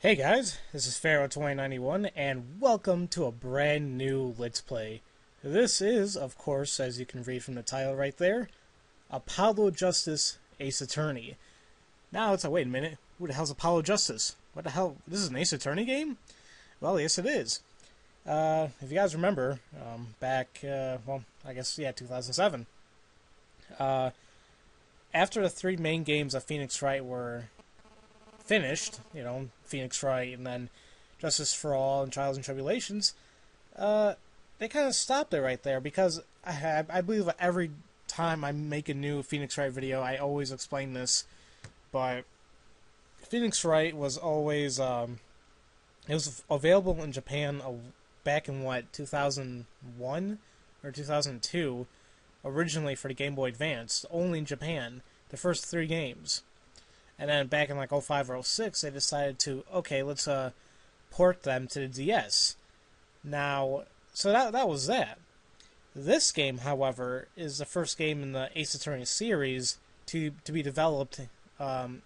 Hey guys, this is Pharaoh 2091 and welcome to a brand new Let's Play. This is, of course, as you can read from the title right there, Apollo Justice Ace Attorney. Now it's like, wait a minute, who the hell's Apollo Justice? What the hell, this is an Ace Attorney game? Well, yes it is. If you guys remember, back, I guess, yeah, 2007. After the three main games of Phoenix Wright were finished, Phoenix Wright and then Justice for All and Trials and Tribulations, they kind of stopped it right there because I believe every time I make a new Phoenix Wright video, I always explain this, but Phoenix Wright was always, it was available in Japan back in, 2001 or 2002, originally for the Game Boy Advance, only in Japan, the first three games. And then back in like 05 or 06, they decided to, okay, let's port them to the DS. Now, so that was that. This game, however, is the first game in the Ace Attorney series to be developed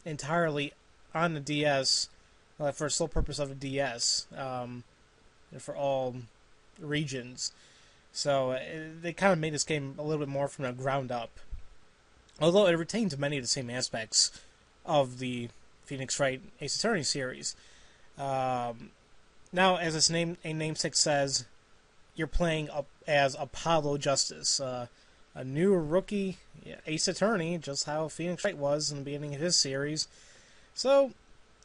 entirely on the DS for the sole purpose of the DS for all regions. So they kind of made this game a little bit more from the ground up. Although it retains many of the same aspects of the Phoenix Wright Ace Attorney series. Now, as its namesake says, you're playing as Apollo Justice, a new rookie Ace Attorney, just how Phoenix Wright was in the beginning of his series. So,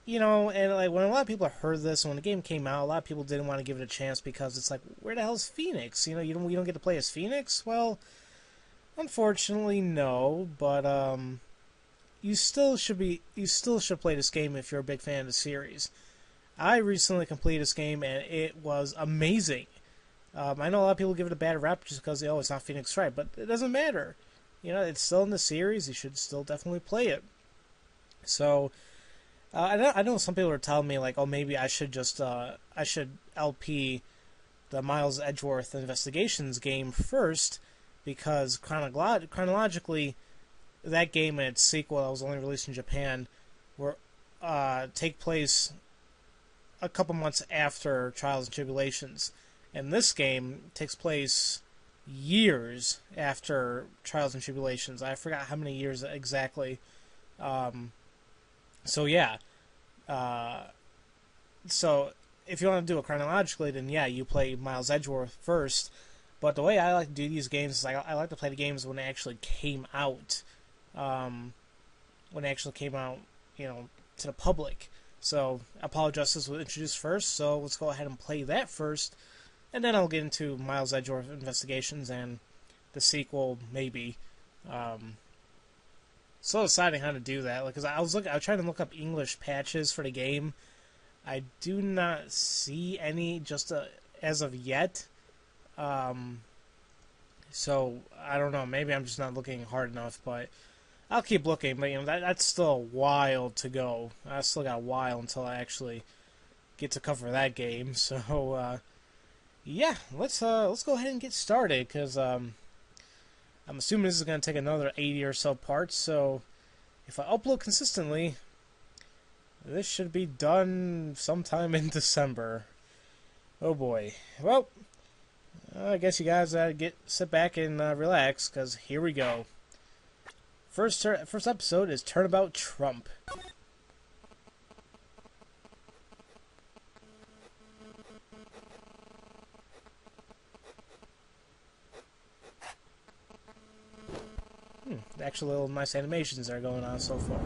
and like when a lot of people heard this, when the game came out, a lot of people didn't want to give it a chance because it's like, where the hell's Phoenix? You don't get to play as Phoenix. Well, unfortunately, no. But you still should play this game if you're a big fan of the series. I recently completed this game and it was amazing. I know a lot of people give it a bad rap just because it's not Phoenix Wright, but it doesn't matter. It's still in the series. You should still definitely play it. So I know some people are telling me like, oh, maybe I should just LP the Miles Edgeworth Investigations game first because chronologically, that game and its sequel that was only released in Japan were take place a couple months after Trials and Tribulations. And this game takes place years after Trials and Tribulations. I forgot how many years exactly. So yeah. So if you want to do it chronologically, then yeah, you play Miles Edgeworth first. But the way I like to do these games is I like to play the games when they actually came out. When it actually came out, to the public. So Apollo Justice was introduced first, so let's go ahead and play that first, and then I'll get into Miles Edgeworth Investigations and the sequel, maybe. Still deciding how to do that, because I was trying to look up English patches for the game. I do not see any just as of yet. So I don't know. Maybe I'm just not looking hard enough, but I'll keep looking, but that's still a while to go. I still got a while until I actually get to cover that game. So yeah, let's go ahead and get started because I'm assuming this is going to take another 80 or so parts. So if I upload consistently, this should be done sometime in December. Oh boy. Well, I guess you guys sit back and relax because here we go. First episode is Turnabout Trump. Actually, little nice animations that are going on so far.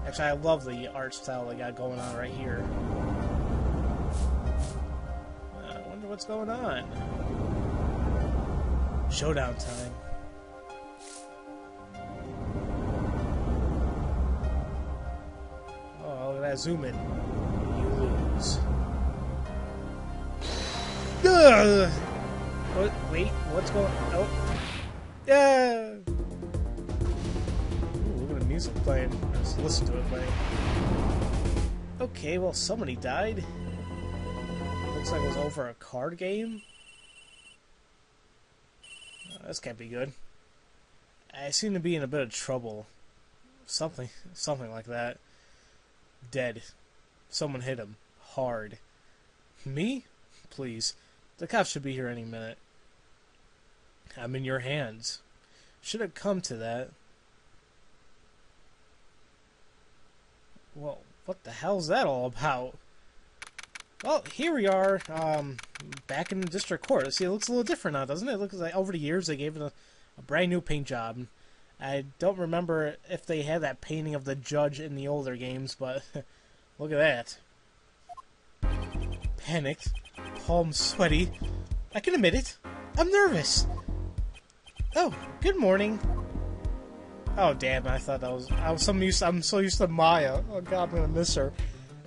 Actually, I love the art style they got going on right here. I wonder what's going on. Showdown time. Zoom in. You lose. Ugh! What? Wait, what's going on? Oh. Yeah! Ooh, look at the music playing. Just listen to it playing. Okay, well, somebody died. Looks like it was over a card game. This can't be good. I seem to be in a bit of trouble. Something like that. Dead. Someone hit him. Hard. Me? Please. The cops should be here any minute. I'm in your hands. Should have come to that. Well, what the hell's that all about? Well, here we are, back in the district court. See, it looks a little different now, doesn't it? It looks like over the years they gave it a brand new paint job. I don't remember if they had that painting of the judge in the older games, but look at that. Panicked, palms sweaty. I can admit it. I'm nervous. Oh, good morning. Oh, damn, I thought I'm so used to Maya. Oh, God, I'm gonna miss her.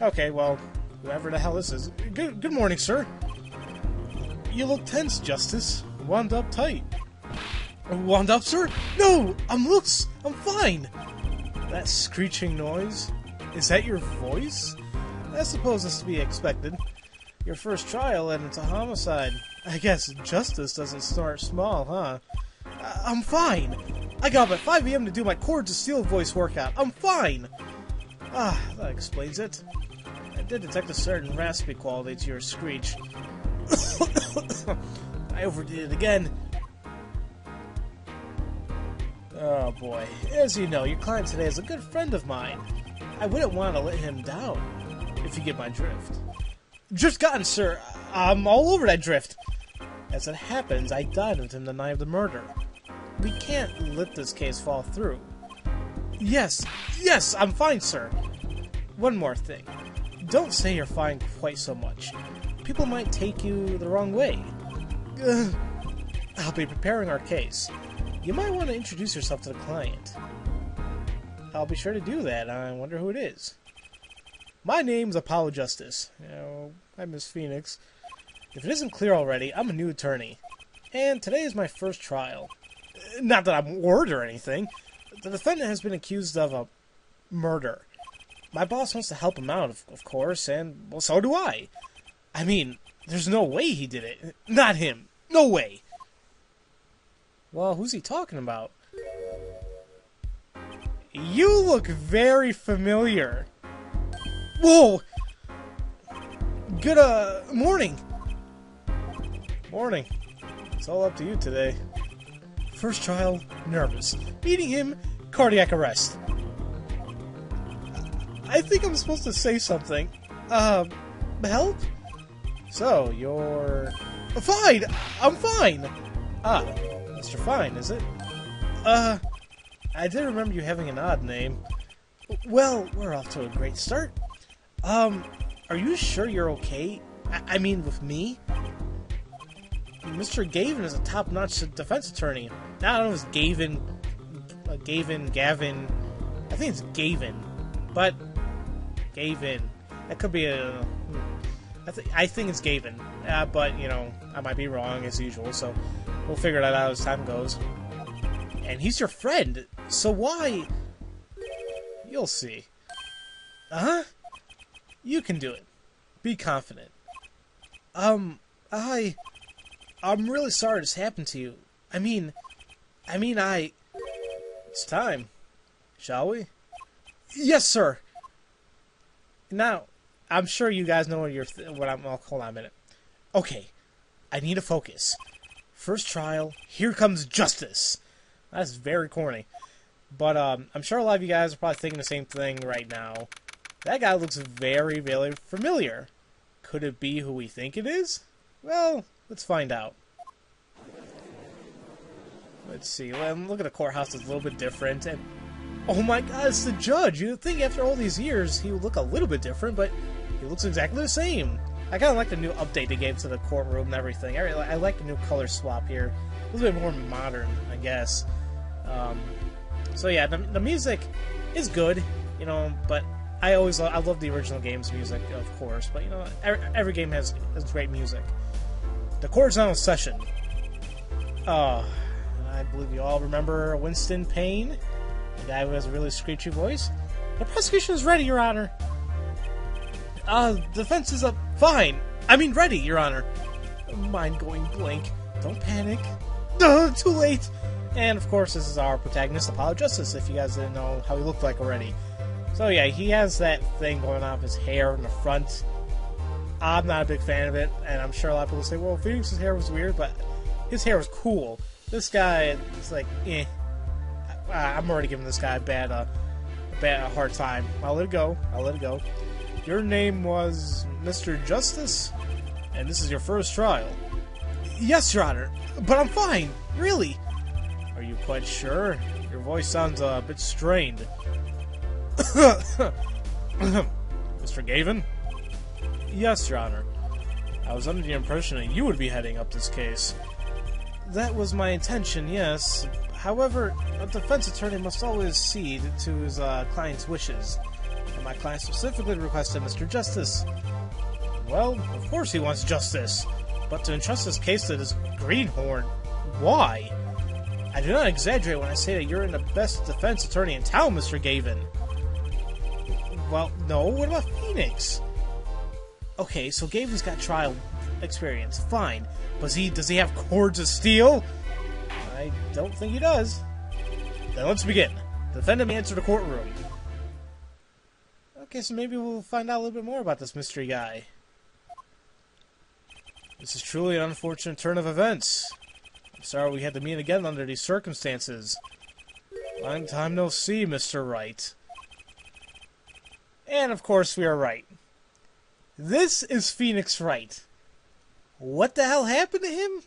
Okay, well, whoever the hell this is. Good morning, sir. You look tense, Justice. Wound up tight. Wound up, sir? No! I'm loose! I'm fine! That screeching noise? Is that your voice? I suppose it's to be expected. Your first trial and it's a homicide. I guess justice doesn't start small, huh? I'm fine! I got up at 5 a.m. to do my chords of steel voice workout. I'm fine! Ah, that explains it. I did detect a certain raspy quality to your screech. I overdid it again. Oh boy. As you know, your client today is a good friend of mine. I wouldn't want to let him down, if you get my drift. Drift gotten, sir. I'm all over that drift. As it happens, I died within the night of the murder. We can't let this case fall through. Yes, I'm fine, sir. One more thing. Don't say you're fine quite so much. People might take you the wrong way. I'll be preparing our case. You might want to introduce yourself to the client. I'll be sure to do that. I wonder who it is. My name's Apollo Justice. I'm Miss Phoenix. If it isn't clear already, I'm a new attorney. And today is my first trial. Not that I'm worried or anything. The defendant has been accused of a murder. My boss wants to help him out, of course, and, well, so do I. I mean, there's no way he did it. Not him. No way. Well, who's he talking about? You look very familiar. Whoa! Good, morning. Morning. It's all up to you today. First trial, nervous. Meeting him, cardiac arrest. I think I'm supposed to say something. Help? So, you're... Fine! I'm fine! Ah, Mr. Fine, is it? I did remember you having an odd name. Well, we're off to a great start. Are you sure you're okay? I mean, with me? Mr. Gavin is a top-notch defense attorney. I don't know if it's Gavin, Gavin. I think it's Gavin. But, Gavin. That could be a... I think it's Gavin. But, you know, I might be wrong as usual, so we'll figure that out as time goes. And he's your friend, so why... You'll see. Uh-huh? You can do it. Be confident. I'm really sorry this happened to you. I mean, It's time. Shall we? Yes, sir! Now, I'm sure you guys know hold on a minute. Okay, I need to focus. First trial, here comes justice. That's very corny. But, I'm sure a lot of you guys are probably thinking the same thing right now. That guy looks very, very familiar. Could it be who we think it is? Well, let's find out. Let's see. Look at the courthouse. It's a little bit different. And oh my god, it's the judge. You'd think after all these years he would look a little bit different, but he looks exactly the same. I kind of like the new update they gave to the courtroom and everything. I like the new color swap here. A little bit more modern, I guess. So yeah, the music is good, you know, but I love the original game's music, of course, but you know, every game has great music. The court's now in session. I believe you all remember Winston Payne, the guy who has a really screechy voice. The prosecution is ready, Your Honor. Defense is up. Fine. I mean, ready, Your Honor. Mind going blank. Don't panic. Too late. And of course, this is our protagonist, Apollo Justice, if you guys didn't know how he looked like already. So yeah, he has that thing going on with his hair in the front. I'm not a big fan of it, and I'm sure a lot of people say, well, Phoenix's hair was weird, but his hair was cool. This guy is like, eh. I'm already giving this guy a hard time. I'll let it go. Your name was Mr. Justice, and this is your first trial. Yes, Your Honor, but I'm fine, really. Are you quite sure? Your voice sounds a bit strained. Mr. Gavin? Yes, Your Honor. I was under the impression that you would be heading up this case. That was my intention, yes. However, a defense attorney must always cede to his client's wishes. And my client specifically requested Mr. Justice. Well, of course he wants justice. But to entrust this case to this greenhorn, why? I do not exaggerate when I say that you're the best defense attorney in town, Mr. Gavin. Well, no, what about Phoenix? Okay, so Gavin's got trial experience, fine. Does he have cords of steel? I don't think he does. Then let's begin. Defendant may enter the courtroom. Okay, so maybe we'll find out a little bit more about this mystery guy. This is truly an unfortunate turn of events. I'm sorry we had to meet again under these circumstances. Long time no see, Mr. Wright. And of course we are right. This is Phoenix Wright. What the hell happened to him?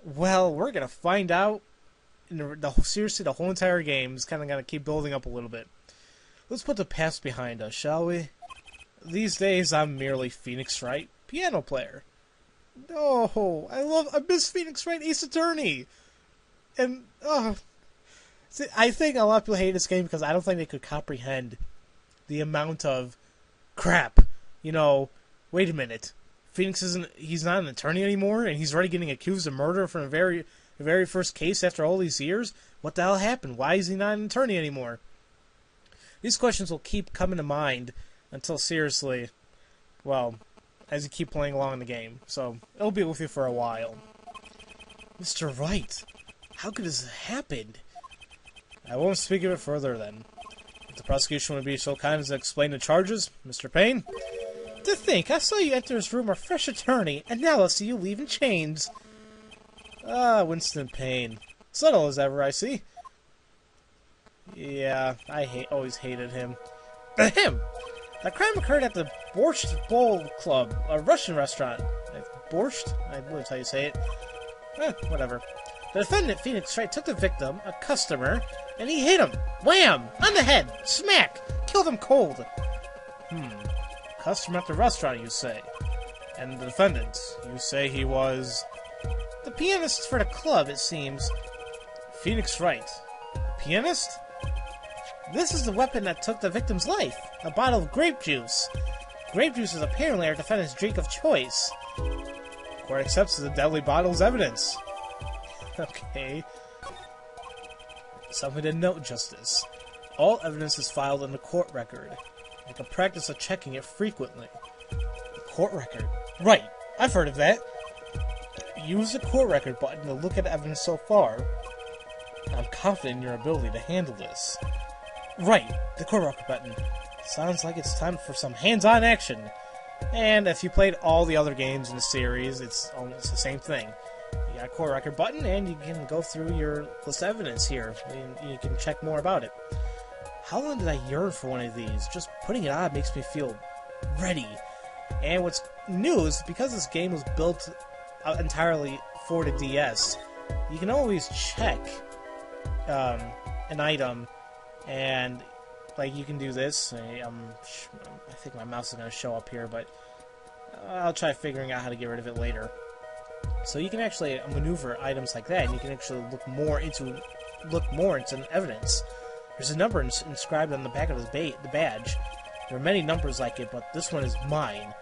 Well, we're gonna find out. Seriously, the whole entire game is kind of gonna keep building up a little bit. Let's put the past behind us, shall we? These days, I'm merely Phoenix Wright, piano player. No, I miss Phoenix Wright, Ace Attorney. And, see, I think a lot of people hate this game because I don't think they could comprehend the amount of crap. You know, wait a minute. Phoenix he's not an attorney anymore, and he's already getting accused of murder from the very first case after all these years? What the hell happened? Why is he not an attorney anymore? These questions will keep coming to mind until, seriously, well, as you keep playing along in the game. So, it'll be with you for a while. Mr. Wright, how could this have happened? I won't speak of it further, then. If the prosecution would be so kind as to explain the charges, Mr. Payne? To think, I saw you enter this room a fresh attorney, and now I see you leave in chains. Ah, Winston Payne. Subtle as ever, I see. Yeah, I always hated him. Him! That crime occurred at the Borscht Bowl Club, a Russian restaurant. Borscht? I believe that's how you say it. Whatever. The defendant, Phoenix Wright, took the victim, a customer, and he hit him. Wham! On the head! Smack! Killed him cold. Customer at the restaurant, you say? And the defendant, you say he was... The pianist for the club, it seems. Phoenix Wright. The pianist? This is the weapon that took the victim's life. A bottle of grape juice. Grape juice is apparently our defendant's drink of choice. The court accepts the deadly bottle as evidence. Okay. Something to note, Justice. All evidence is filed in the court record. Make a practice of checking it frequently. The court record? Right. I've heard of that. Use the court record button to look at evidence so far. I'm confident in your ability to handle this. Right. The court record button. Sounds like it's time for some hands-on action. And if you played all the other games in the series, it's almost the same thing. You got a court record button, and you can go through your list of evidence here. And you can check more about it. How long did I yearn for one of these? Just putting it on makes me feel ready. And what's new is because this game was built entirely for the DS, you can always check an item, and like you can do this. I think my mouse is going to show up here, but I'll try figuring out how to get rid of it later. So you can actually maneuver items like that, and you can actually look more into evidence. There's a number inscribed on the back of the badge. There are many numbers like it, but this one is mine.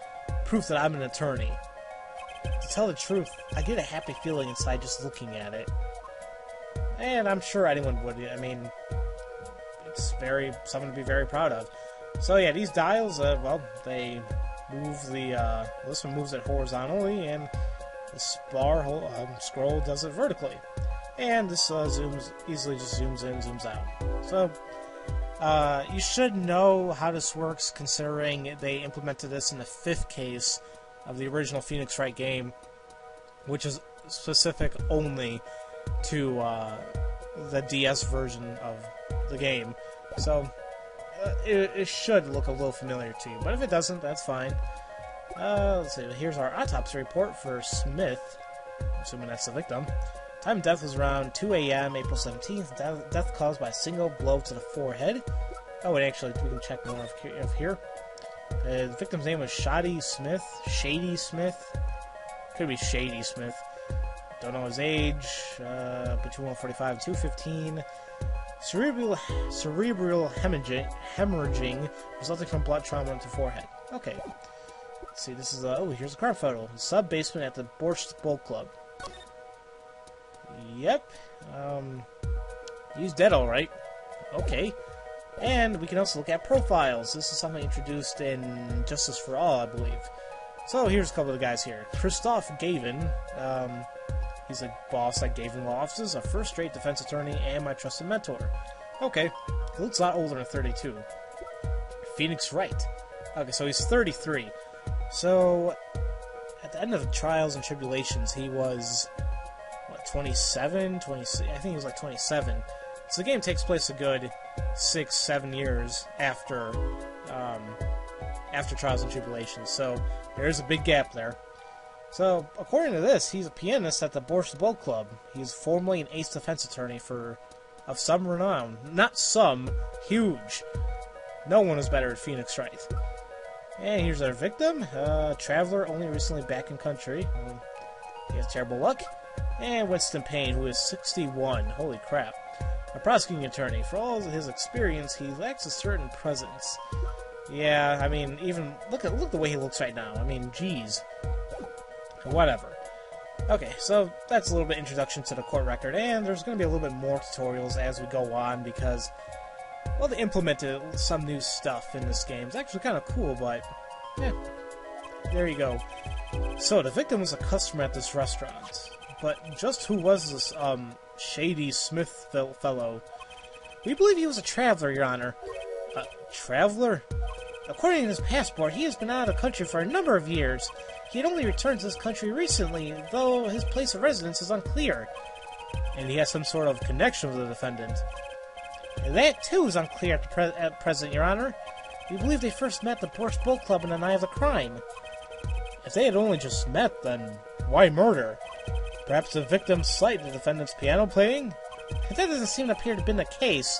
Proof that I'm an attorney. To tell the truth, I get a happy feeling inside just looking at it. And I'm sure anyone would. I mean, it's something to be very proud of. So yeah, these dials, well, they move this one moves it horizontally, and the scroll does it vertically. And this easily just zooms in, zooms out. So, You should know how this works, considering they implemented this in the 5th case of the original Phoenix Wright game, which is specific only to the DS version of the game. So it should look a little familiar to you, but if it doesn't, that's fine. Let's see, here's our autopsy report for Smith, assuming that's the victim. Time of death was around 2 a.m., April 17th. Death caused by a single blow to the forehead. Oh, and actually, we can check more of here. The victim's name was Shady Smith. Could be Shady Smith. Don't know his age. Between 145 and 215. Cerebral hemorrhaging resulting from blood trauma to forehead. Okay. Let's see, this is oh, here's a car photo. Sub-basement at the Borscht Bowl Club. Yep. He's dead, alright. Okay. And we can also look at profiles. This is something introduced in Justice for All, I believe. So here's a couple of the guys here. Christoph Gavin. He's a boss at Gavin Law Offices, a first-rate defense attorney, and my trusted mentor. Okay. He looks a lot older than 32. Phoenix Wright. Okay, so he's 33. So, at the end of the trials and tribulations, he was 27, 26, I think he was like 27. So the game takes place a good 6-7 years after Trials and Tribulations. So there's a big gap there. So according to this, he's a pianist at the Borscht Bowl Club. He's formerly an ace defense attorney of some renown. Not some, huge. No one is better at Phoenix Wright. And here's our victim, traveler only recently back in country. He has terrible luck. And Winston Payne, who is 61. Holy crap. A prosecuting attorney. For all of his experience, he lacks a certain presence. Yeah, I mean, even... Look the way he looks right now. I mean, geez. Whatever. Okay, so that's a little bit introduction to the court record, and there's going to be a little bit more tutorials as we go on, because, well, they implemented some new stuff in this game. It's actually kind of cool, but, yeah. There you go. So, the victim was a customer at this restaurant. But just who was this, Shady Smith fellow? We believe he was a traveler, Your Honor. A traveler? According to his passport, he has been out of the country for a number of years. He had only returned to this country recently, though his place of residence is unclear. And he has some sort of connection with the defendant. And that, too, is unclear at present, Your Honor. We believe they first met at the Borscht Bowl Club on the night of the crime. If they had only just met, then why murder? Perhaps the victim slighted the defendant's piano playing? But that doesn't seem to appear to have been the case.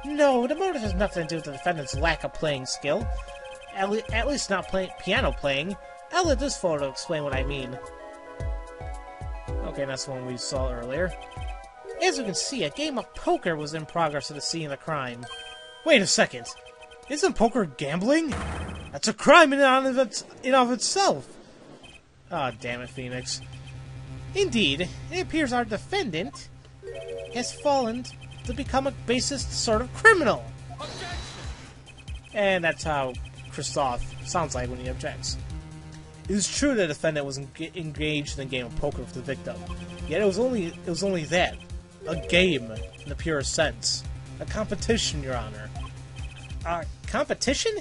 No, the motive has nothing to do with the defendant's lack of playing skill. At least not piano playing. I'll let this photo explain what I mean. Okay, that's the one we saw earlier. As you can see, a game of poker was in progress at the scene of the crime. Wait a second. Isn't poker gambling? That's a crime in and of itself. Ah, oh, damn it, Phoenix. Indeed, it appears our defendant has fallen to become a basest sort of criminal. Objection! And that's how Christoph sounds like when he objects. It is true the defendant was engaged in a game of poker with the victim, yet it was only that, a game in the purest sense, a competition, Your Honor. A competition?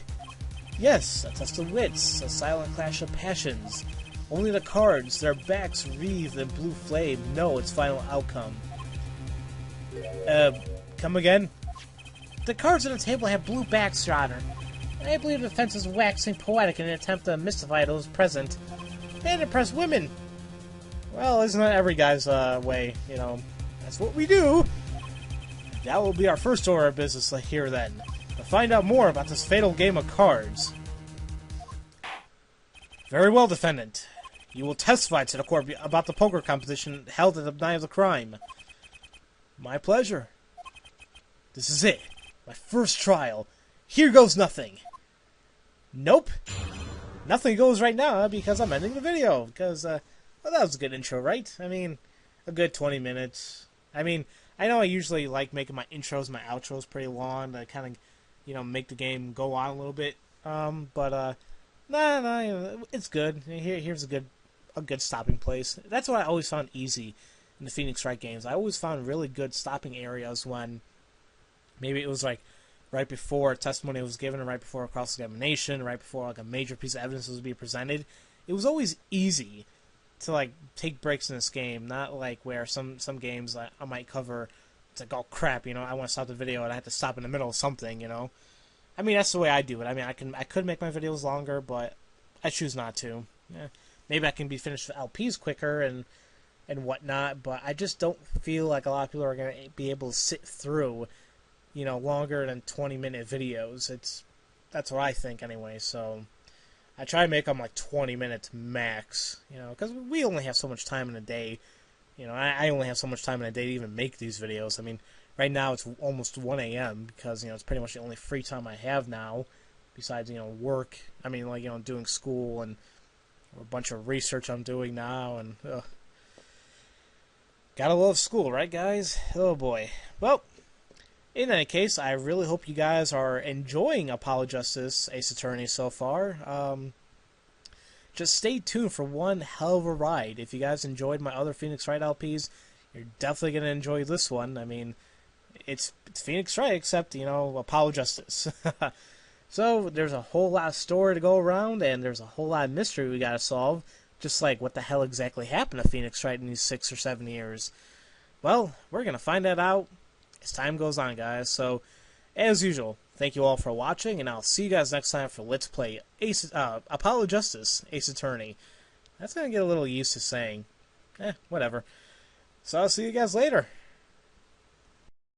Yes, a test of wits, a silent clash of passions. Only the cards, their backs wreathed in blue flame, know its final outcome. Come again? The cards on the table have blue backs, Your Honor. I believe the defense is waxing poetic in an attempt to mystify those present and impress women. Well, isn't that every guy's way? You know, that's what we do. That will be our first order of business here then. To find out more about this fatal game of cards. Very well, defendant. You will testify to the court about the poker competition held at the night of the crime. My pleasure. This is it. My first trial. Here goes nothing. Nope. Nothing goes right now because I'm ending the video. Because, well, that was a good intro, right? I mean, a good 20 minutes. I mean, I know I usually like making my intros, my outros pretty long to kind of, you know, make the game go on a little bit. Nah, it's good. Here's a good stopping place. That's what I always found easy in the Phoenix Wright games. I always found really good stopping areas when maybe it was like right before testimony was given, and right before a cross-examination, right before like a major piece of evidence was being presented. It was always easy to like take breaks in this game, not like where some games that I might cover, it's like, oh crap, I want to stop the video and I have to stop in the middle of something, I mean, that's the way I do it. I mean, I could make my videos longer, but I choose not to. Maybe I can be finished with LPs quicker and whatnot, but I just don't feel like a lot of people are going to be able to sit through, longer than 20-minute videos. That's what I think anyway, so I try to make them like 20 minutes max, because we only have so much time in a day. I only have so much time in a day to even make these videos. I mean, right now it's almost 1 a.m. because, it's pretty much the only free time I have now, besides, work. I mean, like, doing school and a bunch of research I'm doing now, and gotta love school, right, guys? Oh, boy. Well, in any case, I really hope you guys are enjoying Apolojustice Ace Attorney so far. Just stay tuned for one hell of a ride. If you guys enjoyed my other Phoenix Wright LPs, you're definitely going to enjoy this one. I mean, it's Phoenix Wright, except, Apolojustice. So, there's a whole lot of story to go around, and there's a whole lot of mystery we got to solve. Just like what the hell exactly happened to Phoenix Wright in these 6 or 7 years. Well, we're going to find that out as time goes on, guys. So, as usual, thank you all for watching, and I'll see you guys next time for Let's Play Apolojustice Ace Attorney. That's going to get a little used to saying. Whatever. So I'll see you guys later.